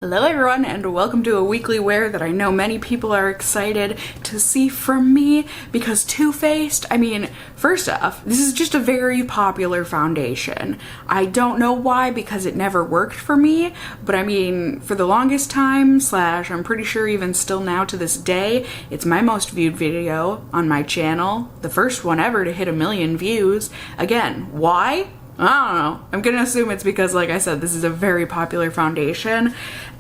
Hello everyone and welcome to a weekly wear that I know many people are excited to see from me because Too Faced, first off, this is just a very popular foundation. I don't know why because it never worked for me, but for the longest time, I'm pretty sure even still now to this day, it's my most viewed video on my channel, the first one ever to hit 1 million views. Again, why? I don't know. I'm gonna assume it's because, like I said, this is a very popular foundation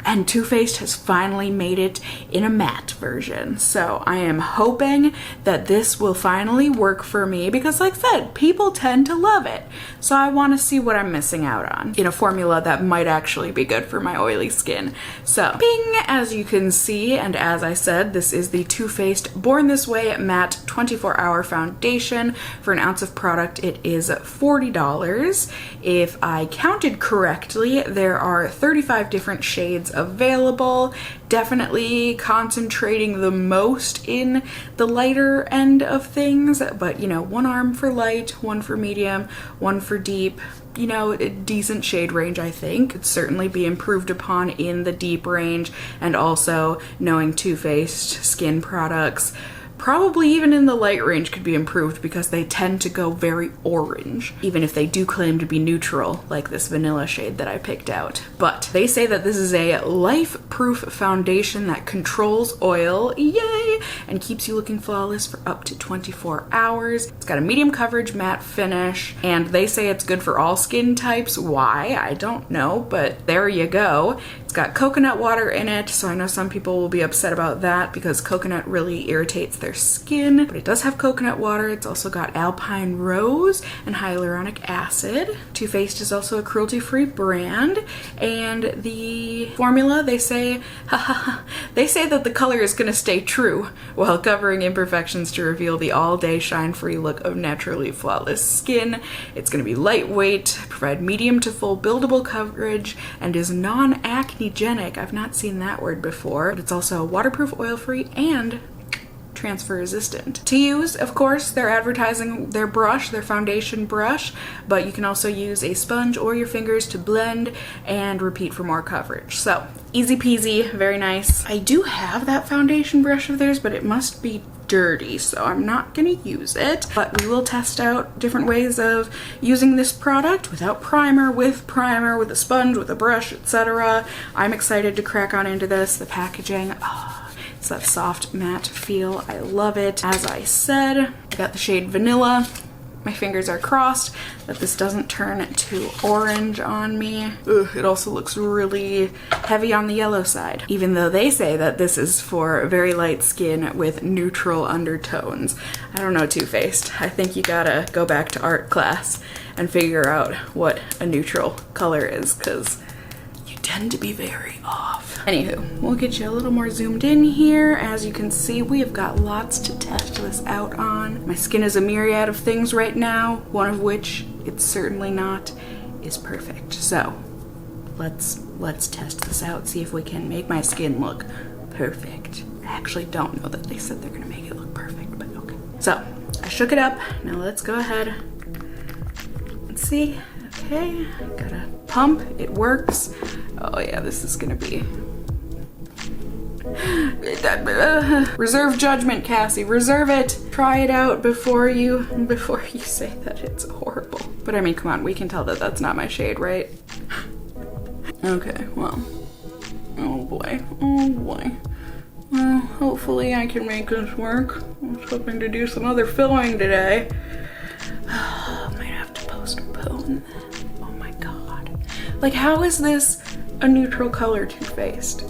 and Too Faced has finally made it in a matte version. So I am hoping that this will finally work for me because, like I said, people tend to love it. So I want to see what I'm missing out on in a formula that might actually be good for my oily skin. So, bing, as you can see, and as I said, this is the Too Faced Born This Way Matte 24-Hour Foundation. For an ounce of product, it is $40. If I counted correctly, there are 35 different shades available, definitely concentrating the most in the lighter end of things, but one arm for light, one for medium, one for deep. A decent shade range, I think. Could certainly be improved upon in the deep range, and also knowing Too Faced skin products, probably even in the light range could be improved because they tend to go very orange, even if they do claim to be neutral, like this vanilla shade that I picked out. But they say that this is a life-proof foundation that controls oil, yay, and keeps you looking flawless for up to 24 hours. It's got a medium coverage matte finish, and they say it's good for all skin types. Why? I don't know, but there you go. It's got coconut water in it, so I know some people will be upset about that because coconut really irritates their skin, but it does have coconut water. It's also got alpine rose and hyaluronic acid. Too Faced is also a cruelty-free brand, and the formula, they say that the color is going to stay true while covering imperfections to reveal the all-day shine-free look of naturally flawless skin. It's going to be lightweight, provide medium to full buildable coverage, and is non-acnegenic. I've not seen that word before, but it's also waterproof, oil-free, and transfer resistant. To use, of course, they're advertising their brush, their foundation brush, but you can also use a sponge or your fingers to blend and repeat for more coverage. So easy peasy, very nice. I do have that foundation brush of theirs, but it must be dirty, so I'm not gonna use it. But we will test out different ways of using this product without primer, with a sponge, with a brush, etc. I'm excited to crack on into this. The packaging, it's that soft matte feel. I love it. As I said, I got the shade Vanilla. My fingers are crossed that this doesn't turn to orange on me. Ugh, it also looks really heavy on the yellow side, even though they say that this is for very light skin with neutral undertones. I don't know, Too Faced. I think you gotta go back to art class and figure out what a neutral color is, because you tend to be very off. Anywho, we'll get you a little more zoomed in here. As you can see, we have got lots to test this out on. My skin is a myriad of things right now, one of which it's certainly not is perfect. So let's test this out, see if we can make my skin look perfect. I actually don't know that they said they're gonna make it look perfect, but okay. So I shook it up. Now let's go ahead and see. Okay, gotta pump, it works. Oh yeah, this is gonna be reserve judgment, Cassie, reserve it. Try it out before you say that it's horrible. But come on, we can tell that that's not my shade, right? Okay, well, oh boy. Well, hopefully I can make this work. I was hoping to do some other filming today. Might have to postpone that. Oh my god. Like, how is this a neutral color, Too Faced?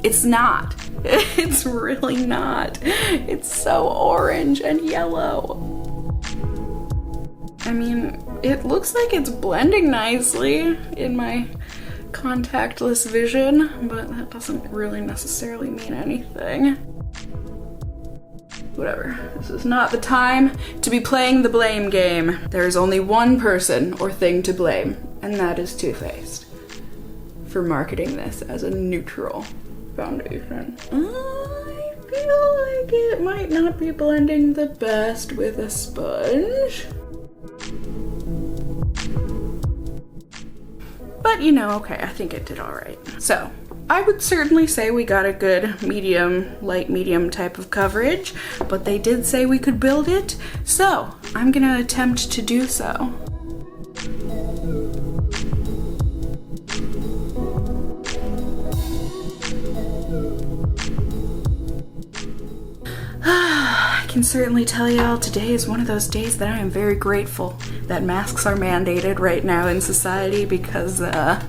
It's not. It's really not. It's so orange and yellow. It looks like it's blending nicely in my contactless vision, but that doesn't really necessarily mean anything. Whatever. This is not the time to be playing the blame game. There is only one person or thing to blame, and that is Too Faced for marketing this as a neutral foundation. I feel like it might not be blending the best with a sponge. But But you know, okay, I think it did all right. So I would certainly say we got a good medium, light medium type of coverage, but they did say we could build it, so I'm gonna attempt to do so. I can certainly tell y'all today is one of those days that I am very grateful that masks are mandated right now in society because, like,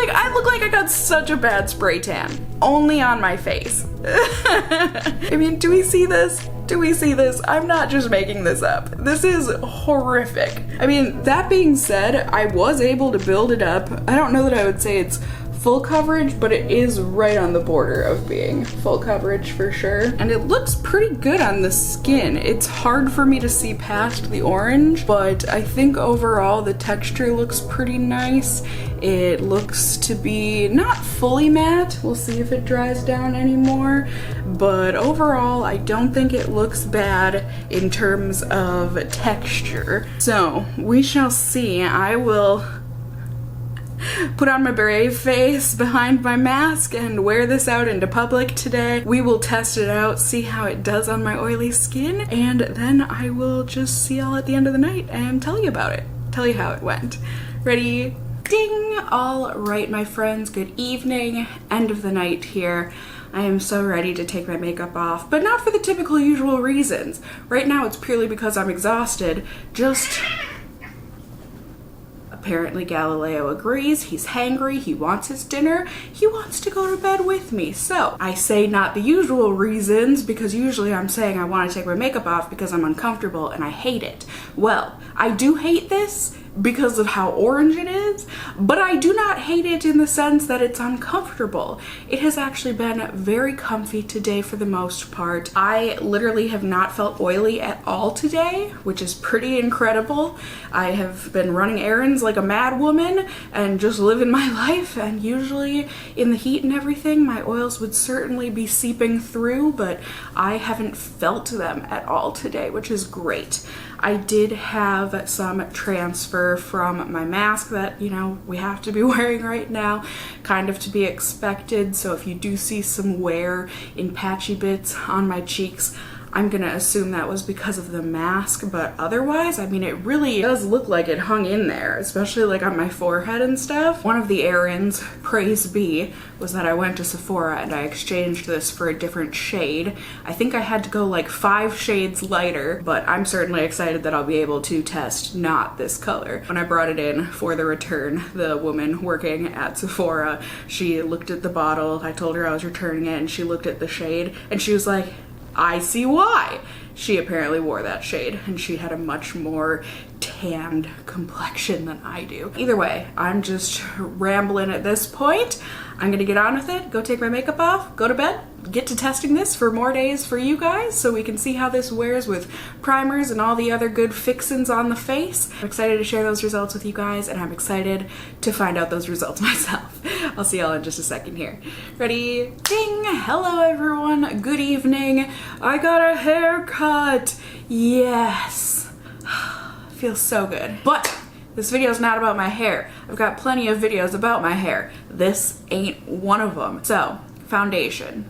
I look like I got such a bad spray tan. Only on my face. I mean, do we see this? Do we see this? I'm not just making this up. This is horrific. I mean, that being said, I was able to build it up. I don't know that I would say it's full coverage, but it is right on the border of being full coverage for sure. And it looks pretty good on the skin. It's hard for me to see past the orange, but I think overall the texture looks pretty nice. It looks to be not fully matte. We'll see if it dries down anymore, but overall I don't think it looks bad in terms of texture. So we shall see. I will put on my brave face behind my mask and wear this out into public today. We will test it out, see how it does on my oily skin, and then I will just see y'all at the end of the night and tell you about it. Tell you how it went. Ready? Ding! All right, my friends, good evening. End of the night here. I am so ready to take my makeup off, but not for the typical usual reasons. Right now it's purely because I'm exhausted. Just apparently Galileo agrees, he's hangry, he wants his dinner, he wants to go to bed with me. So I say not the usual reasons, because usually I'm saying I want to take my makeup off because I'm uncomfortable and I hate it. Well, I do hate this because of how orange it is, but I do not hate it in the sense that it's uncomfortable. It has actually been very comfy today for the most part. I literally have not felt oily at all today, which is pretty incredible. I have been running errands like a mad woman and just living my life, and usually in the heat and everything my oils would certainly be seeping through, but I haven't felt them at all today, which is great. I did have some transfer from my mask that, you know, we have to be wearing right now, kind of to be expected. So if you do see some wear in patchy bits on my cheeks, I'm gonna assume that was because of the mask, but otherwise, I mean, it really does look like it hung in there, especially like on my forehead and stuff. One of the errands, praise be, was that I went to Sephora and I exchanged this for a different shade. I think I had to go like 5 shades lighter, but I'm certainly excited that I'll be able to test not this color. When I brought it in for the return, the woman working at Sephora, she looked at the bottle, I told her I was returning it, and she looked at the shade and she was like, I see why. She apparently wore that shade and she had a much more tanned complexion than I do. Either way, I'm just rambling at this point. I'm gonna get on with it, go take my makeup off, go to bed, get to testing this for more days for you guys so we can see how this wears with primers and all the other good fixins on the face. I'm excited to share those results with you guys, and I'm excited to find out those results myself. I'll see y'all in just a second here. Ready? Ding! Hello everyone, good evening. I got a haircut. Yes. Feels so good. But this video is not about my hair. I've got plenty of videos about my hair. This ain't one of them. So, foundation.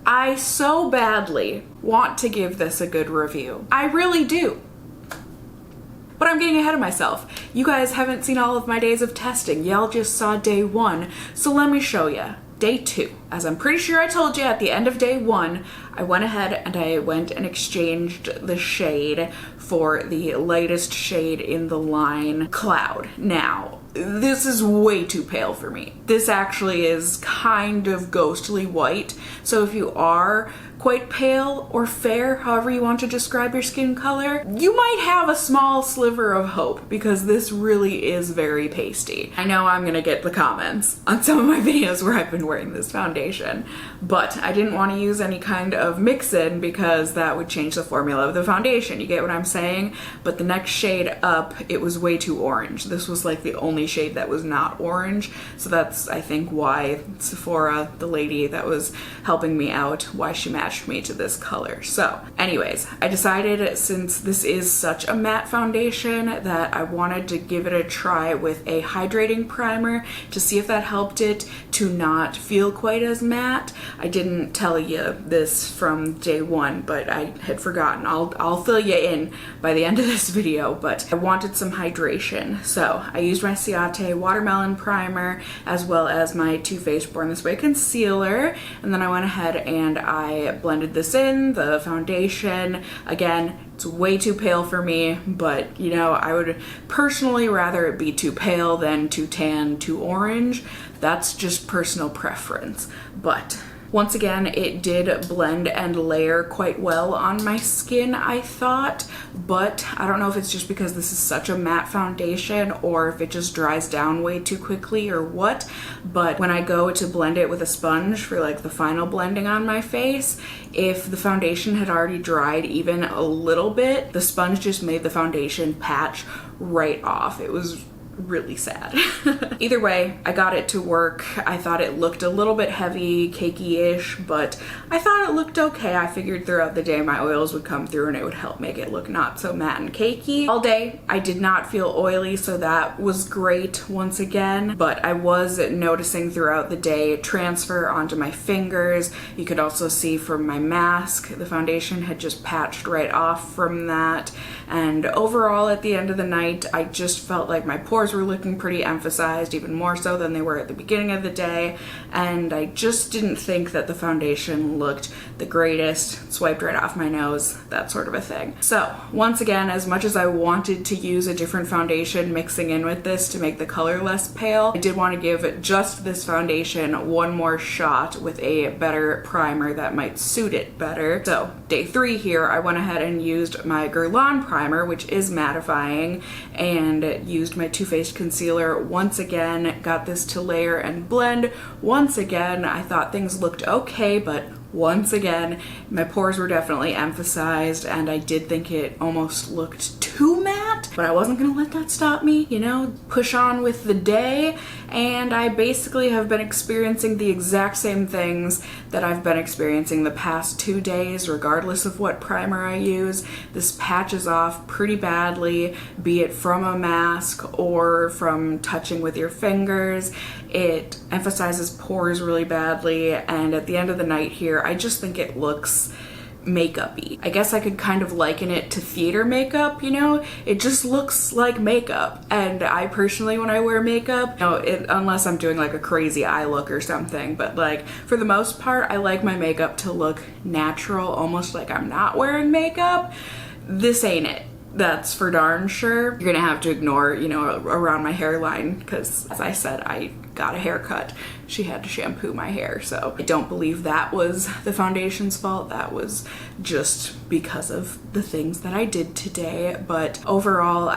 I so badly want to give this a good review. I really do. But I'm getting ahead of myself. You guys haven't seen all of my days of testing. Y'all just saw day 1. So let me show you. Day 2. As I'm pretty sure I told you at the end of day 1, I went ahead and I went and exchanged the shade for the lightest shade in the line, Cloud. Now, this is way too pale for me. This actually is kind of ghostly white. So if you are quite pale or fair, however you want to describe your skin color, you might have a small sliver of hope because this really is very pasty. I know I'm gonna get the comments on some of my videos where I've been wearing this foundation, but I didn't want to use any kind of mix-in because that would change the formula of the foundation. You get what I'm saying? But the next shade up, it was way too orange. This was like the only shade that was not orange, so that's, I think, why Sephora, the lady that was helping me out, why she matched matched me to this color. So anyways, I decided, since this is such a matte foundation, that I wanted to give it a try with a hydrating primer to see if that helped it to not feel quite as matte. I didn't tell you this from day one, but I had forgotten. I'll fill you in by the end of this video, but I wanted some hydration. So I used my Ciate Watermelon Primer as well as my Too Faced Born This Way concealer, and then I went ahead and I blended this in. The foundation, again, it's way too pale for me, but you know, I would personally rather it be too pale than too tan, too orange. That's just personal preference. But once again, it did blend and layer quite well on my skin, I thought, but I don't know if it's just because this is such a matte foundation or if it just dries down way too quickly or what, but when I go to blend it with a sponge for like the final blending on my face, if the foundation had already dried even a little bit, the sponge just made the foundation patch right off. It was really sad. Either way, I got it to work. I thought it looked a little bit heavy, cakey-ish, but I thought it looked okay. I figured throughout the day my oils would come through and it would help make it look not so matte and cakey. All day, I did not feel oily, so that was great once again, but I was noticing throughout the day transfer onto my fingers. You could also see from my mask, the foundation had just patched right off from that, and overall at the end of the night, I just felt like my pores were looking pretty emphasized, even more so than they were at the beginning of the day, and I just didn't think that the foundation looked the greatest. Swiped right off my nose, that sort of a thing. So once again, as much as I wanted to use a different foundation mixing in with this to make the color less pale, I did want to give just this foundation one more shot with a better primer that might suit it better. So day 3 here, I went ahead and used my Guerlain primer, which is mattifying, and used my Too Faced concealer once again. Got this to layer and blend. Once again, I thought things looked okay, but once again, my pores were definitely emphasized, and I did think it almost looked too matte, but I wasn't gonna let that stop me, you know, push on with the day, and I basically have been experiencing the exact same things that I've been experiencing the past 2 days, regardless of what primer I use. This patches off pretty badly, be it from a mask or from touching with your fingers. It emphasizes pores really badly, and at the end of the night here, I just think it looks makeup-y. I guess I could kind of liken it to theater makeup, you know? It just looks like makeup, and I personally, when I wear makeup, you know, unless I'm doing like a crazy eye look or something, but like for the most part, I like my makeup to look natural, almost like I'm not wearing makeup. This ain't it. That's for darn sure. You're gonna have to ignore, you know, around my hairline, because as I said, I got a haircut. She had to shampoo my hair, so I don't believe that was the foundation's fault. That was just because of the things that I did today. But overall,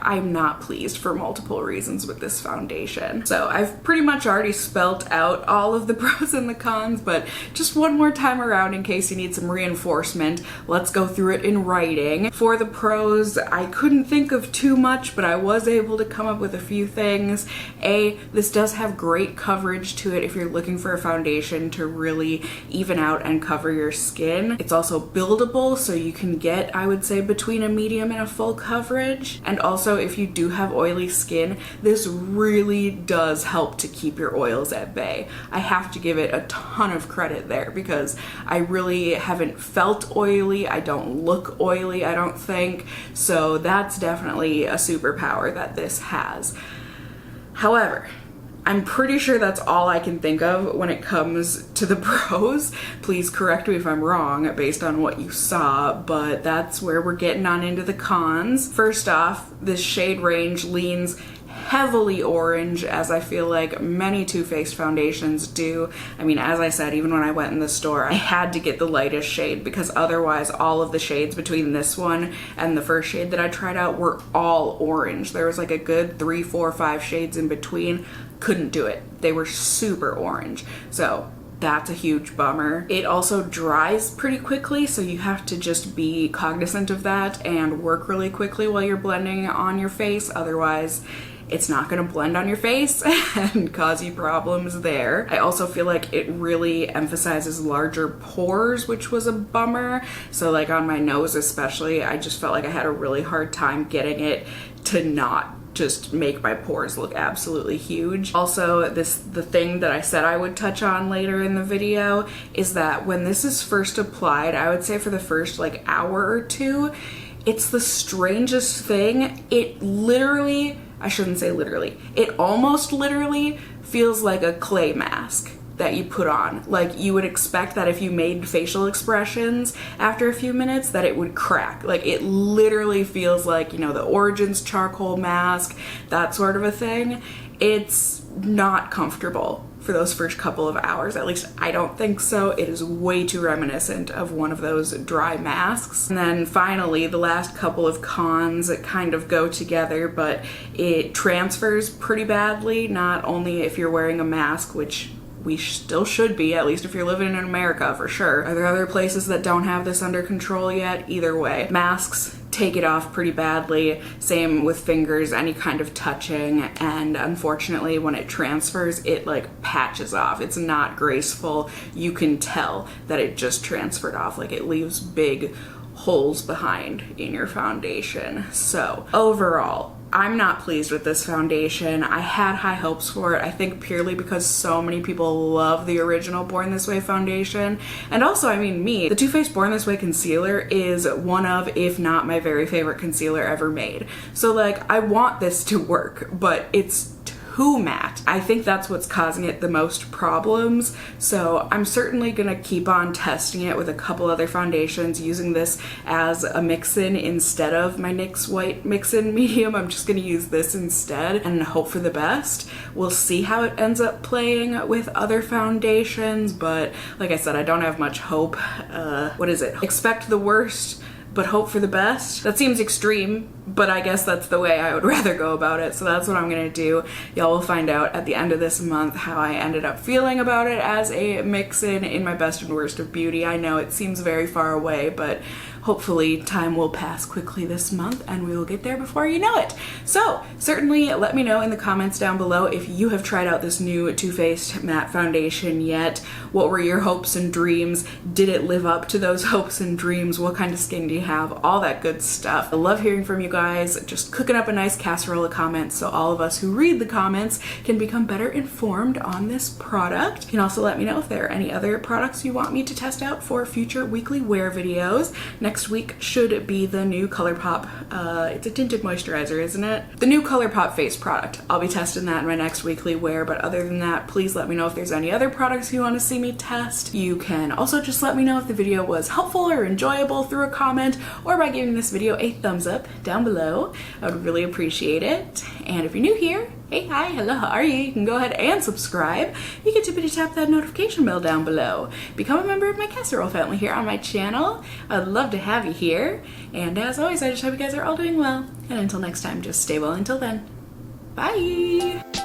I'm not pleased for multiple reasons with this foundation. So I've pretty much already spelt out all of the pros and the cons, but just one more time around in case you need some reinforcement, let's go through it in writing. For the pros, I couldn't think of too much, but I was able to come up with a few things. A, this does have great coverage to it if you're looking for a foundation to really even out and cover your skin. It's also buildable, so you can get, I would say, between a medium and a full coverage. And also, if you do have oily skin, this really does help to keep your oils at bay. I have to give it a ton of credit there, because I really haven't felt oily. I don't look oily, I don't think. So that's definitely a superpower that this has. However, I'm pretty sure that's all I can think of when it comes to the pros. Please correct me if I'm wrong based on what you saw, but that's where we're getting on into the cons. First off, this shade range leans heavily orange, as I feel like many Too Faced foundations do. I mean, as I said, even when I went in the store, I had to get the lightest shade, because otherwise all of the shades between this one and the first shade that I tried out were all orange. There was like a good 3, 4, 5 shades in between. Couldn't do it. They were super orange. So that's a huge bummer. It also dries pretty quickly, so you have to just be cognizant of that and work really quickly while you're blending on your face. Otherwise, it's not gonna blend on your face and cause you problems there. I also feel like it really emphasizes larger pores, which was a bummer. So like on my nose especially, I just felt like I had a really hard time getting it to not just make my pores look absolutely huge. Also, the thing that I said I would touch on later in the video is that when this is first applied, I would say for the first like hour or two, it's the strangest thing. It literally, I shouldn't say literally, it almost literally feels like a clay mask that you put on. Like you would expect that if you made facial expressions after a few minutes that it would crack. Like it literally feels like, you know, the Origins charcoal mask, that sort of a thing. It's not comfortable for those first couple of hours. At least I don't think so. It is way too reminiscent of one of those dry masks. And then finally, the last couple of cons kind of go together, but it transfers pretty badly, not only if you're wearing a mask, which we still should be, at least if you're living in America for sure. Are there other places that don't have this under control yet? Either way, masks take it off pretty badly. Same with fingers, any kind of touching, and unfortunately when it transfers, it like patches off. It's not graceful. You can tell that it just transferred off. Like it leaves big holes behind in your foundation. So overall, I'm not pleased with this foundation. I had high hopes for it, I think purely because so many people love the original Born This Way foundation. And also, I mean, me, the Too Faced Born This Way concealer is one of, if not my very favorite concealer ever made. So like, I want this to work, but it's too matte. I think that's what's causing it the most problems. So I'm certainly gonna keep on testing it with a couple other foundations, using this as a mix-in instead of my NYX White mix-in medium. I'm just gonna use this instead and hope for the best. We'll see how it ends up playing with other foundations, but like I said, I don't have much hope. What is it? Expect the worst, but hope for the best. That seems extreme, but I guess that's the way I would rather go about it. So that's what I'm gonna do. Y'all will find out at the end of this month how I ended up feeling about it as a mix-in in my best and worst of beauty. I know it seems very far away, but hopefully time will pass quickly this month and we will get there before you know it. So certainly let me know in the comments down below if you have tried out this new Too Faced matte foundation yet. What were your hopes and dreams? Did it live up to those hopes and dreams? What kind of skin do you have? All that good stuff. I love hearing from you guys. Just cooking up a nice casserole of comments so all of us who read the comments can become better informed on this product. You can also let me know if there are any other products you want me to test out for future weekly wear videos. Next week should be the new ColourPop, it's a tinted moisturizer, isn't it? The new ColourPop face product. I'll be testing that in my next weekly wear, but other than that, please let me know if there's any other products you want to see me test. You can also just let me know if the video was helpful or enjoyable through a comment or by giving this video a thumbs up down below. I would really appreciate it. And if you're new here, hey, hi, hello, how are you? You can go ahead and subscribe. You can tippity tap that notification bell down below. Become a member of my casserole family here on my channel. I'd love to have you here. And as always, I just hope you guys are all doing well. And until next time, just stay well until then. Bye!